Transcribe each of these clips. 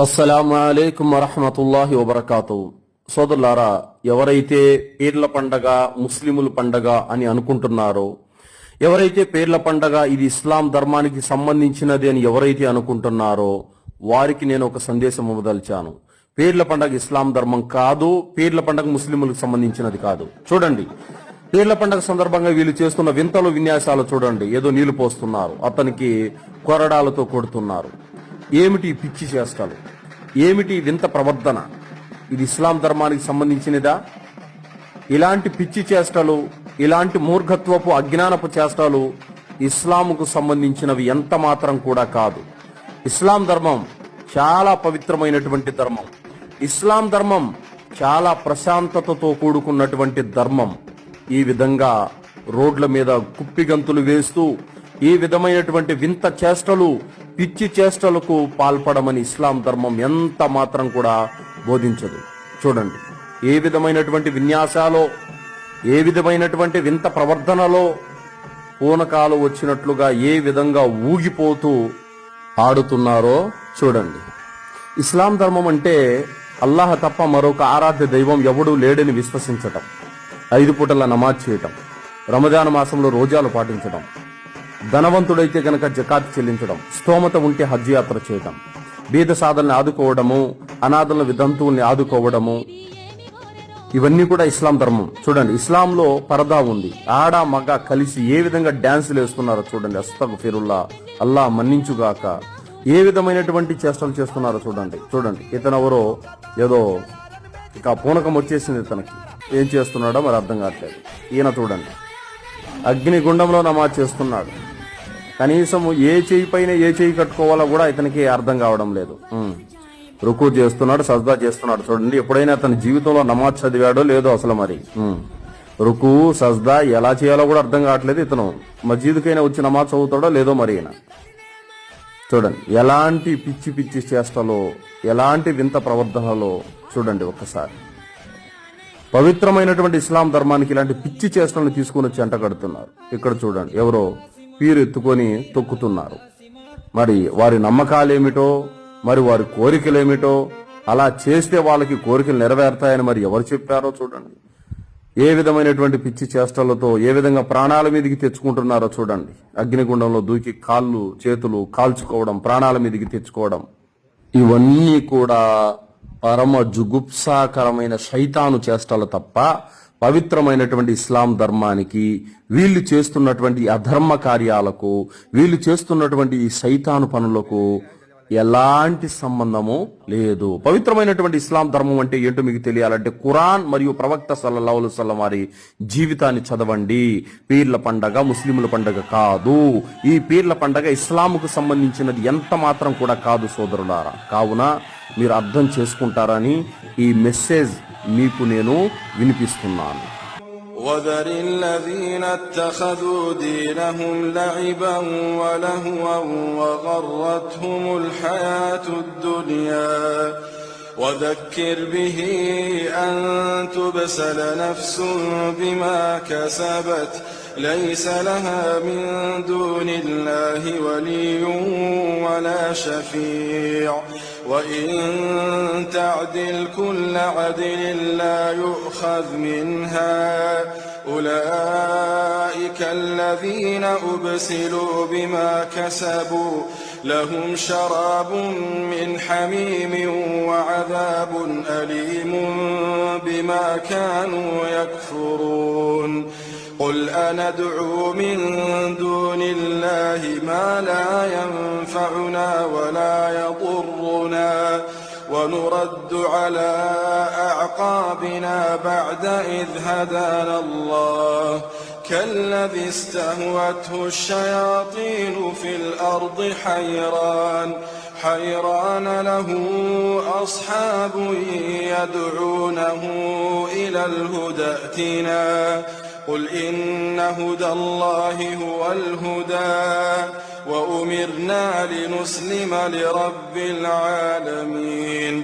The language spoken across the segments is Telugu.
అస్సలాము అలైకుం వరహమతుల్లాహి వబర్కాతు. సోదరులారా, ఎవరైతే పీర్ల పండగ ముస్లిముల పండగ అని అనుకుంటున్నారో, ఎవరైతే పీర్ల పండగ ఇది ఇస్లాం ధర్మానికి సంబంధించినది అని ఎవరైతే అనుకుంటున్నారో వారికి నేను ఒక సందేశం మొదలుచాను. పీర్ల పండగ ఇస్లాం ధర్మం కాదు, పీర్ల పండగ ముస్లిములకు సంబంధించినది కాదు. చూడండి, పీర్ల పండగ సందర్భంగా వీళ్ళు చేస్తున్న వింతలు విన్యాసాలు చూడండి. ఏదో నీళ్లు పోస్తున్నారు, అతనికి కొరడాలతో కొడుతున్నారు. ఏమిటి పిచ్చి చేష్టాలు, ఏమిటి వింత ప్రవర్తన? ఇది ఇస్లాం ధర్మానికి సంబంధించినదా? ఇలాంటి పిచ్చి చేష్టలు, ఇలాంటి మూర్ఘత్వపు అజ్ఞానపు చేష్టాలు ఇస్లాంకు సంబంధించినవి ఎంత మాత్రం కూడా కాదు. ఇస్లాం ధర్మం చాలా పవిత్రమైనటువంటి ధర్మం. ఇస్లాం ధర్మం చాలా ప్రశాంతతతో కూడుకున్నటువంటి ధర్మం. ఈ విధంగా రోడ్ల మీద కుప్పిగంతులు వేస్తూ ఈ విధమైనటువంటి వింత చేష్టలు, పిచ్చి చేష్టలకు పాల్పడమని ఇస్లాం ధర్మం ఎంత మాత్రం కూడా బోధించదు. చూడండి, ఏ విధమైనటువంటి విన్యాసాలో, ఏ విధమైనటువంటి వింత ప్రవర్తనలో పూనకాలు వచ్చినట్లుగా ఏ విధంగా ఊగిపోతూ ఆడుతున్నారో చూడండి. ఇస్లాం ధర్మం అంటే అల్లాహ్ తప్ప మరొక ఆరాధ్య దైవం ఎవడూ లేడని విశ్వసించటం, 5 పూటల నమాజ్ చేయటం, రమజాన్ మాసంలో రోజాలు పాటించడం, ధనవంతుడైతే గనక జకాత్ చెల్లించడం, స్తోమత ఉంటే హజ్ యాత్ర చేయడం, బీద సాధనని ఆదుకోవడము, అనాథల వితంతువుల్ని ఆదుకోవడము, ఇవన్నీ కూడా ఇస్లాం ధర్మం. చూడండి, ఇస్లాంలో పరదా ఉంది. ఆడ మగ కలిసి ఏ విధంగా డాన్సులు వేస్తున్నారో చూడండి. అస్తగ్ఫిరుల్లా, అల్లా మన్నించుగాక, ఏ విధమైనటువంటి చేష్టలు చేస్తున్నారో చూడండి. చూడండి, ఇతనెవరో ఏదో ఇక పూనకం వచ్చేసింది ఇతనికి. ఏం చేస్తున్నాడో మరి అర్థం కావట్లేదు. ఈయన చూడండి, అగ్నిగుండంలో నమాజ్ చేస్తున్నాడు. కనీసం ఏ చేయి పైన ఏ చేయి కట్టుకోవాలో కూడా ఇతనికి అర్థం కావడం లేదు. రుకు చేస్తున్నాడు, సజ్దా చేస్తున్నాడు. చూడండి, ఎప్పుడైనా అతని జీవితంలో నమాజ్ చదివాడో లేదో అసలు. మరి రుకు సజ్దా ఎలా చేయాలో కూడా అర్థం కావట్లేదు. ఇతను మస్జిద్కైనా వచ్చి నమాజ్ చదువుతాడో లేదో మరి. చూడండి, ఎలాంటి పిచ్చి పిచ్చి చేష్టలో, ఎలాంటి వింత ప్రవర్తనలో చూడండి ఒక్కసారి. పవిత్రమైనటువంటి ఇస్లాం ధర్మానికి ఇలాంటి పిచ్చి చేష్టలను తీసుకుని వచ్చి అంటగడుతున్నారు. ఇక్కడ చూడండి, ఎవరో పీరు ఎత్తుకొని తొక్కుతున్నారు. మరి వారి నమ్మకాలేమిటో, మరి వారి కోరికలేమిటో, అలా చేస్తే వాళ్ళకి కోరికలు నెరవేరుతాయని మరి ఎవరు చెప్పారో చూడండి. ఏ విధమైనటువంటి పిచ్చి చేష్టలతో ఏ విధంగా ప్రాణాల మీదకి తెచ్చుకుంటున్నారో చూడండి. అగ్నిగుండంలో దూకి కాళ్ళు చేతులు కాల్చుకోవడం, ప్రాణాల మీదకి తెచ్చుకోవడం, ఇవన్నీ కూడా పరమ జుగుప్సాకరమైన శైతాను చేష్టలు తప్ప పవిత్రమైనటువంటి ఇస్లాం ధర్మానికి, వీళ్ళు చేస్తున్నటువంటి అధర్మ కార్యాలకు, వీళ్ళు చేస్తున్నటువంటి ఈ శైతాను పనులకు ఎలాంటి సంబంధము లేదు. పవిత్రమైనటువంటి ఇస్లాం ధర్మం అంటే ఏంటో మీకు తెలియాలంటే ఖురాన్ మరియు ప్రవక్త సల్లల్లాహు అలైహి వసల్లం వారి జీవితాన్ని చదవండి. పీర్ల పండగ ముస్లిముల పండగ కాదు. ఈ పీర్ల పండగ ఇస్లాముకు సంబంధించినది ఎంత మాత్రం కూడా కాదు సోదరులారా. కావున మీరు అర్థం చేసుకుంటారని ఈ మెసేజ్ మీకు నేను వినిపిస్తున్నాను. وذر الذين اتخذوا دينهم لعبا ولهوا وغرتهم الحياة الدنيا وذكر به أن تبسل نفس بما كسبت ليس لها من دون الله ولي ولا شفيع وإن تعدل كل عدل لا يؤخذ منها أولئك الذين أبسلوا بما كسبوا لهم شراب من حميم وعذاب أليم بما كانوا يكفرون قل أندعو من دون الله ما لا ينفعنا ولا يضرنا ونرد على أعقابنا بعد إذ هدانا الله كالذي استهوته الشياطين في الأرض حيران له أصحاب يدعونه إلى الهدى ائتنا قل إن هدى الله هو الهدى وأمرنا لنسلم لرب العالمين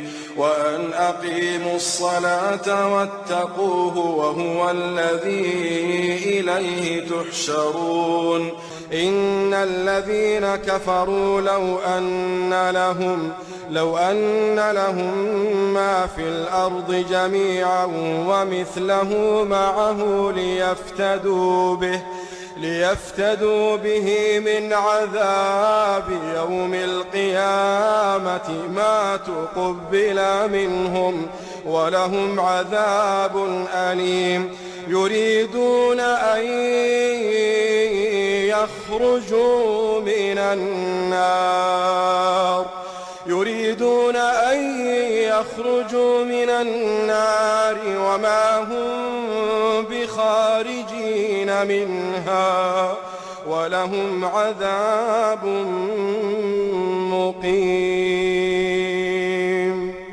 وأن أقيموا الصلاة واتقوه وهو الذي إليه تحشرون إن الذين كفروا لو أن لهم ما في الأرض جميعا ومثله معه ليفتدوا به من عذاب يوم القيامة ما تقبل منهم ولهم عذاب أليم. يريدون أن يخرجوا من النار وما هم بخارجين منها ولهم عذاب مقيم.